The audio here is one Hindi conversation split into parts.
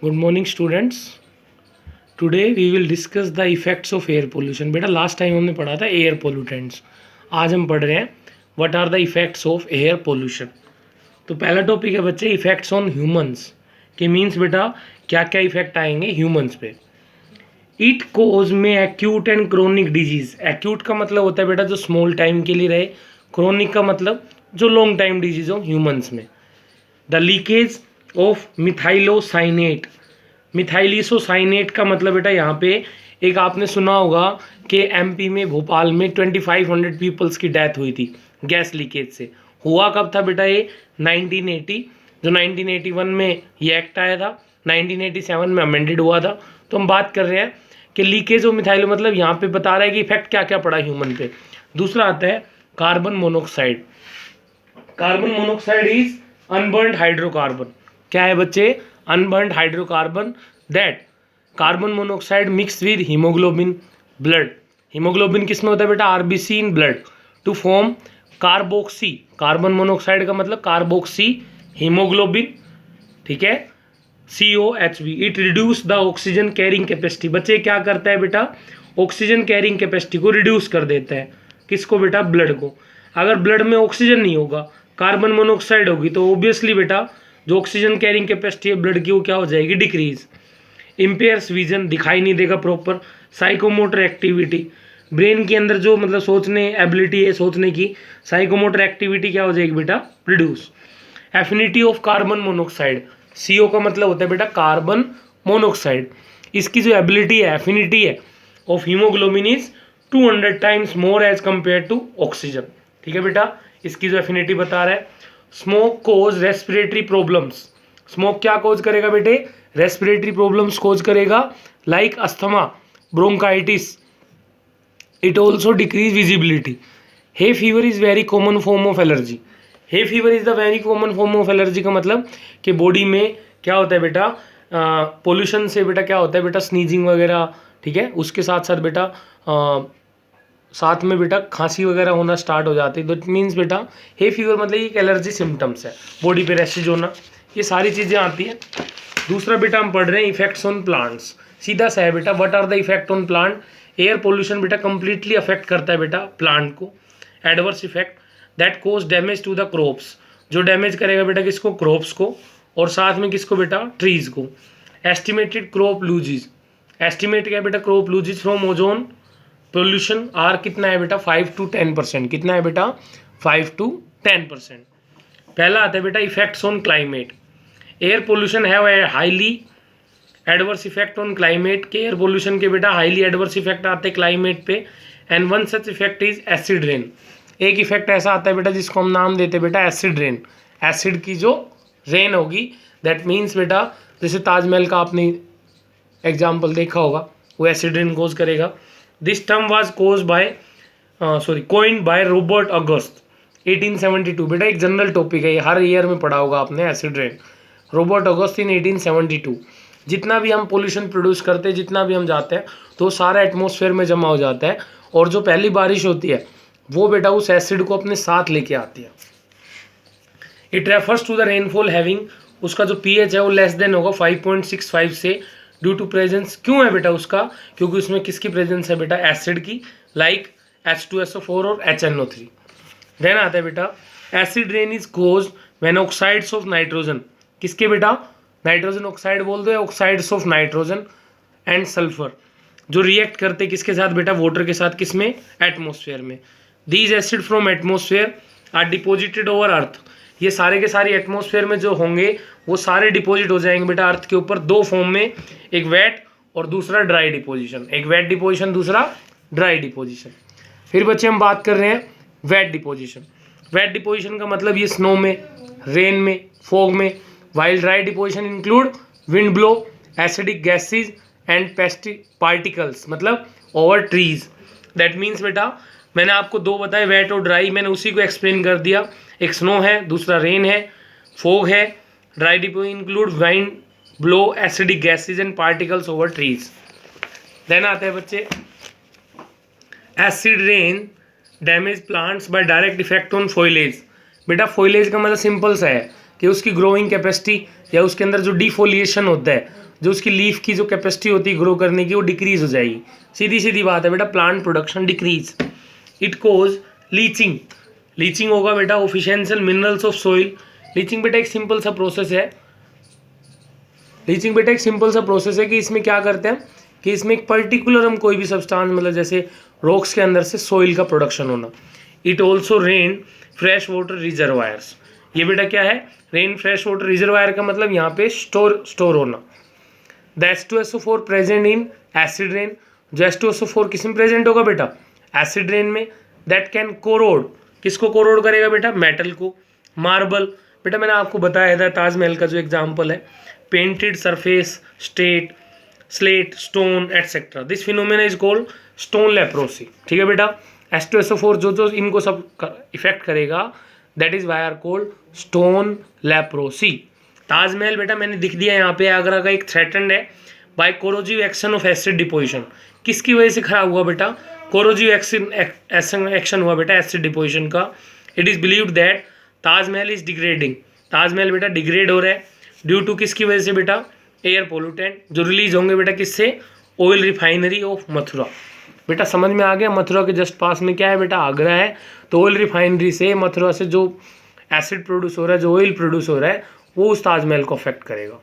Good morning students. Today we will discuss the effects of air pollution. बेटा लास्ट टाइम हमने पढ़ा था एयर पोल्यूटेंट्स, आज हम पढ़ रहे हैं what are the effects of air pollution. तो पहला टॉपिक है बच्चे इफेक्ट्स ऑन ह्यूमंस के मीन्स बेटा क्या क्या इफेक्ट आएंगे ह्यूमंस पे। इट कोज में acute and chronic disease. Acute का मतलब होता है बेटा जो स्मॉल टाइम के लिए रहे, क्रोनिक का मतलब जो लॉन्ग टाइम डिजीज हो ह्यूमंस में। The leakage of methyl isocyanate. Methyl isocyanate का मतलब बेटा यहाँ पे एक आपने सुना होगा कि एमपी में भोपाल में 2500 पीपल्स की डेथ हुई थी गैस लीकेज से। हुआ कब था बेटा ये 1980, जो 1981 में ये एक्ट आया था, 1987 में अमेंडेड हुआ था। तो हम बात कर रहे हैं कि लीकेज ऑफ मिथाइलो मतलब यहाँ पे बता रहा है कि इफेक्ट क्या क्या पड़ा ह्यूमन पे। दूसरा आता है carbon monoxide. Carbon monoxide is unburned hydrocarbon. क्या है बच्चे? Unburned hydrocarbon that carbon monoxide mix with haemoglobin blood. Haemoglobin किस में होता है बेटा? RBC in blood to form carboxy. Carbon monoxide का मतलब कार्बोक्सी हीमोग्लोबिन, ठीक है, COHV। It reduce the oxygen carrying capacity. बच्चे क्या करता है बेटा? ऑक्सीजन कैरिंग कैपेसिटी को रिड्यूस कर देता है। किसको बेटा? ब्लड को। अगर ब्लड में ऑक्सीजन नहीं होगा, कार्बन मोनोऑक्साइड होगी, तो ऑब्वियसली बेटा जो ऑक्सीजन कैरिंग कैपेसिटी है ब्लड की वो क्या हो जाएगी? डिक्रीज। इम्पेयर्स विजन, दिखाई नहीं देगा प्रॉपर। साइकोमोटर एक्टिविटी, ब्रेन के अंदर जो मतलब सोचने एबिलिटी है सोचने की, साइकोमोटर एक्टिविटी क्या हो जाएगी बेटा? Reduce. Affinity of carbon monoxide, CO का मतलब होता है बेटा कार्बन मोनोऑक्साइड। इसकी जो एबिलिटी है, एफिनिटी है of haemoglobin is 200 times more as compare to oxygen. ठीक है बेटा, इसकी जो एफिनिटी बता रहा है। Smoke cause respiratory problems. Smoke क्या कोज करेगा बेटे? रेस्पिरेटरी प्रॉब्लम्स कोज करेगा, like asthma, bronchitis. It also decrease visibility. Hay fever is very common form of allergy. Hay fever is the very common form of allergy का मतलब कि बॉडी में क्या होता है बेटा? पोल्यूशन से बेटा क्या होता है बेटा? स्नीजिंग वगैरह, ठीक है, उसके साथ साथ बेटा साथ में बेटा खांसी वगैरह होना स्टार्ट हो जाती है। तो इट मीन्स बेटा हे फीवर मतलब एक एलर्जी सिम्टम्स है, बॉडी पे रैशेज होना, ये सारी चीज़ें आती हैं। दूसरा बेटा हम पढ़ रहे हैं इफेक्ट्स ऑन प्लांट्स। सीधा सा है बेटा, what are the effect on plant. Air pollution बेटा कंप्लीटली अफेक्ट करता है बेटा प्लांट को। Adverse effect that cause damage to the crops, जो डैमेज करेगा बेटा किसको? क्रॉप्स को, और साथ में किसको बेटा? ट्रीज को। Estimated crop लूजिज। एस्टिमेट क्या है बेटा? Crop losses from ozone pollution are कितना है बेटा? 5 to 10%। कितना है बेटा? 5 to 10%। पहला आता है बेटा effects on climate. Air pollution have a highly adverse effect on climate. के एयर पोल्यूशन के बेटा हाईली एडवर्स इफेक्ट आते हैं क्लाइमेट पे। And one such effect is acid rain. एक इफेक्ट ऐसा आता है बेटा जिसको हम नाम देते हैं बेटा एसिड रेन। एसिड की जो रेन होगी, दैट मीन्स बेटा जैसे ताजमहल का आपने एग्जाम्पल देखा होगा, वो एसिड रेन कोज करेगा। This term was cause by coined by Robert August 1872। बेटा एक जनरल टॉपिक है, ये हर ईयर में पढ़ा होगा आपने, एसिड रेन। रॉबर्ट अगस्त इन 1872। जितना भी हम पोल्यूशन प्रोड्यूस करते हैं, जितना भी हम जाते हैं, तो सारा एटमॉस्फेयर में जमा हो जाता है, और जो पहली बारिश होती है वो बेटा उस एसिड को अपने साथ लेके आती है। It refers to the rainfall having, उसका जो pH है वो लेस देन होगा 5.65 से, ड्यू टू प्रेजेंस। क्यों है बेटा उसका? क्योंकि उसमें किसकी प्रेजेंस है बेटा? एसिड की, लाइक H2SO4 और HNO3। देन आता है बेटा acid rain is cause when oxides of nitrogen. किसके बेटा? नाइट्रोजन ऑक्साइड बोल दो या oxides of nitrogen and sulphur, जो रिएक्ट करते किसके साथ बेटा? वाटर के साथ। किसमें? एटमॉस्फेयर में। These acid from atmosphere are deposited over earth. ये सारे के सारे एटमॉस्फेयर में जो होंगे वो सारे डिपॉजिट हो जाएंगे बेटा अर्थ के ऊपर, दो फॉर्म में, एक वेट और दूसरा ड्राई डिपोजिशन। एक वेट डिपोजिशन, दूसरा ड्राई डिपोजिशन। फिर बच्चे हम बात कर रहे हैं वेट डिपोजिशन। वेट डिपोजिशन का मतलब ये स्नो में, रेन में, फॉग में। While dry deposition include wind blow, acidic gases and particles, मतलब ओवर ट्रीज। दैट मीन्स बेटा मैंने आपको दो बताए, वेट और ड्राई, मैंने उसी को एक्सप्लेन कर दिया। एक स्नो है, दूसरा रेन है, फॉग है। Dry depo include wind blow, acidic gases and particles over trees. Then आते हैं बच्चे acid rain damage plants by direct effect on foliage. बेटा फॉइलेज का मतलब सिंपल सा है कि उसकी ग्रोइंग कैपेसिटी या उसके अंदर जो डिफोलिएशन होता है, जो उसकी लीफ की जो कैपेसिटी होती है ग्रो करने की वो डिक्रीज हो जाएगी। सीधी सीधी बात है बेटा, plant production decrease. It cause leaching, leaching होगा बेटा of essential minerals of soil. Leaching बेटा एक सिंपल सा प्रोसेस है, लीचिंग बेटा एक सिंपल सा प्रोसेस है कि इसमें क्या करते हैं कि इसमें एक पर्टिकुलर हम कोई भी सब्सटेंस मतलब जैसे रॉक्स के अंदर से सॉइल का प्रोडक्शन होना। It also rain fresh water reservoirs, ये बेटा क्या है, रेन फ्रेश वाटर रिजर्वायर का मतलब यहाँ पे स्टोर होना। The H2SO4 present in acid rain, जो H2SO4 किस में प्रेजेंट होगा बेटा, एसिड रेन में। दैट कैन कोरोड, किसको कोरोड करेगा बेटा, मेटल को। मार्बल, बेटा मैंने आपको बताया था ताजमहल का जो एग्जाम्पल है, painted surface, slate, stone etcetera. This phenomena is called stone leprosy. ठीक है बेटा, H2SO4 जो इनको सब इफेक्ट करेगा, that is why are called stone leprosy. Taj Mahal बेटा मैंने दिख दिया यहाँ पे, आगरा का एक थ्रेटन्ड है by corrosive action of acid deposition. किसकी वजह से खराब हुआ बेटा, कोरोजिव एक्शन हुआ बेटा एसिड डिपोजिशन का। It is believed that Taj Mahal is degrading, Taj Mahal बेटा डिग्रेड हो रहा है ड्यू टू किसकी वजह से बेटा, एयर पोल्यूटेंट जो रिलीज होंगे बेटा किससे, ऑयल रिफाइनरी ऑफ मथुरा। बेटा समझ में आ गया, मथुरा के जस्ट पास में क्या है बेटा, आगरा है। तो ऑयल रिफाइनरी से, मथुरा से जो एसिड प्रोड्यूस हो रहा है, जो ऑयल प्रोड्यूस हो रहा है, वो उस ताजमहल को अफेक्ट करेगा।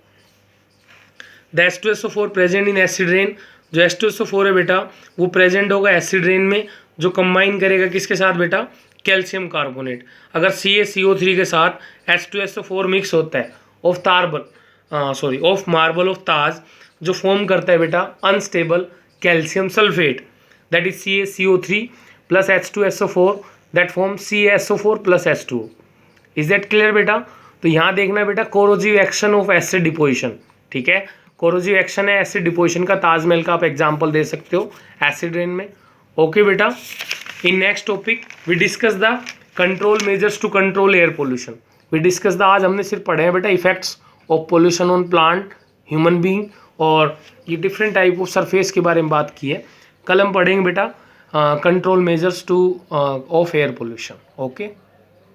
The H2SO4 present in acid rain, जो H2SO4 है बेटा वो प्रेजेंट होगा एसिड रेन में, जो कंबाइन करेगा किसके साथ बेटा, कैल्शियम कार्बोनेट। अगर CaCO3 के साथ H2SO4 मिक्स होता है ऑफ मार्बल ऑफ ताज, जो फॉर्म करता है बेटा unstable calcium sulphate, that is CaCO3 plus H2SO4 that form CaSO4 plus H2O। Is that clear बेटा। तो यहाँ देखना बेटा corrosive action of acid deposition, ठीक है, कोरोजिव एक्शन है एसिड डिपोजिशन का, ताजमहल का आप एग्जांपल दे सकते हो एसिड रेन में। ओके बेटा, in next topic we discuss the control measures to control air pollution. We discuss the, आज हमने सिर्फ पढ़े हैं बेटा effects of pollution on plant, human being, और ये डिफरेंट टाइप ऑफ सरफेस के बारे में बात की है। कल हम पढ़ेंगे बेटा control measures two of air pollution. Okay.